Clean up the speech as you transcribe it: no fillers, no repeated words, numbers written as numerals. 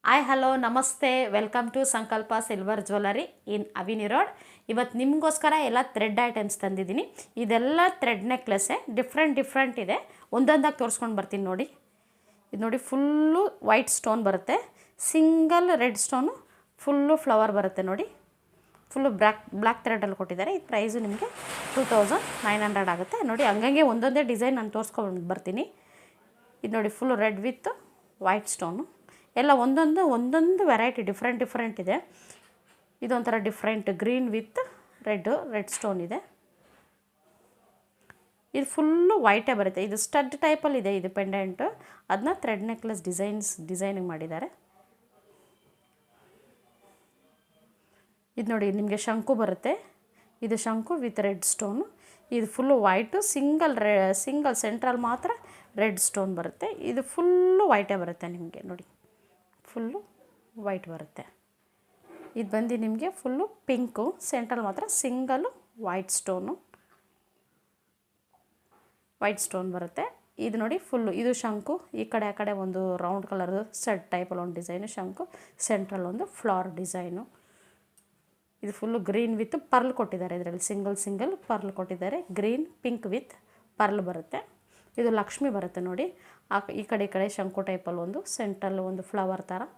Hi hello ನಮಸ್ತೆ, welcome to ಸಂಕಲ್ಪ silver jewellery ಇನ್ ಅವಿನಿ road. ಇವತ್ತು ನಿಮಗೋಸ್ಕರ ಎಲ್ಲ ಥ್ರೆಡ್ ಐಟಮ್ಸ್ ತಂದಿದ್ದೀನಿ. ಇದೆಲ್ಲ ಥ್ರೆಡ್ ನೆಕ್ಲೆಸ್ಸೇ, ಡಿಫ್ರೆಂಟ್ ಇದೆ. ಒಂದೊಂದಾಗಿ ತೋರಿಸ್ಕೊಂಡು ಬರ್ತೀನಿ ನೋಡಿ. ಇದು ನೋಡಿ, ಫುಲ್ಲು ವೈಟ್ ಸ್ಟೋನ್ ಬರುತ್ತೆ, single red stone, full flower ಬರುತ್ತೆ ನೋಡಿ. ಫುಲ್ಲು ಬ್ಲ್ಯಾಕ್ ಥ್ರೆಡಲ್ಲಿ ಕೊಟ್ಟಿದ್ದಾರೆ. ಈ ಪ್ರೈಸು ನಿಮಗೆ 2900 ಆಗುತ್ತೆ ನೋಡಿ. ಹಂಗಂಗೆ ಒಂದೊಂದೇ ಡಿಸೈನ್ ನಾನು ತೋರಿಸ್ಕೊಂಡು ಬರ್ತೀನಿ. ಇದು ನೋಡಿ, full red with white stone, ಎಲ್ಲ ಒಂದೊಂದು ವೆರೈಟಿ ಡಿಫ್ರೆಂಟ್ ಇದೆ. ಇದೊಂಥರ different green with red stone ಇದೆ. ಇದು ಫುಲ್ಲು ವೈಟೇ ಬರುತ್ತೆ. ಇದು ಸ್ಟಡ್ ಟೈಪಲ್ಲಿ ಇದೆ. ಇದು ಪೆಂಡೆಂಟು, ಅದನ್ನ ಥ್ರೆಡ್ ನೆಕ್ಲೆಸ್ ಡಿಸೈನಿಂಗ್ ಮಾಡಿದ್ದಾರೆ. ಇದು ನೋಡಿ, ನಿಮಗೆ ಶಂಕು ಬರುತ್ತೆ. ಇದು ಶಂಕು ವಿತ್ ರೆಡ್ ಸ್ಟೋನು. ಇದು ಫುಲ್ಲು ವೈಟು, ಸಿಂಗಲ್ ಸೆಂಟ್ರಲ್ಲಿ ಮಾತ್ರ ರೆಡ್ ಸ್ಟೋನ್ ಬರುತ್ತೆ. ಇದು ಫುಲ್ಲು ವೈಟೇ ಬರುತ್ತೆ ನಿಮಗೆ ನೋಡಿ, ಫುಲ್ಲು ವೈಟ್ ಬರುತ್ತೆ. ಇದು ಬಂದು ನಿಮಗೆ ಫುಲ್ಲು ಪಿಂಕು, ಸೆಂಟ್ರಲ್ಲಿ ಮಾತ್ರ ಸಿಂಗಲ್ಲು ವೈಟ್ ಸ್ಟೋನ್ ಬರುತ್ತೆ. ಇದು ನೋಡಿ, ಫುಲ್ಲು ಇದು ಶಂಕು, ಈ ಕಡೆ ಆ ಕಡೆ ಒಂದು ರೌಂಡ್ ಕಲರ್ ಸೆಟ್ ಟೈಪಲ್ಲಿ ಒಂದು ಡಿಸೈನು ಶಂಕು, ಸೆಂಟ್ರಲ್ಲಿ ಒಂದು ಫ್ಲವರ್ ಡಿಸೈನು. ಇದು ಫುಲ್ಲು ಗ್ರೀನ್ ವಿತ್ ಪರ್ಲ್ ಕೊಟ್ಟಿದ್ದಾರೆ. ಇದರಲ್ಲಿ ಸಿಂಗಲ್ ಪರ್ಲ್ ಕೊಟ್ಟಿದ್ದಾರೆ. ಗ್ರೀನ್ ಪಿಂಕ್ ವಿತ್ ಪರ್ಲ್ ಬರುತ್ತೆ. ಇದು ಲಕ್ಷ್ಮಿ ಬರುತ್ತೆ ನೋಡಿ. ಈ ಕಡೆ ಶಂಕು ಟೈಪಲ್ಲಿ ಒಂದು ಸೆಂಟ್ರಲ್ಲಿ ಒಂದು ಫ್ಲವರ್ ಥರ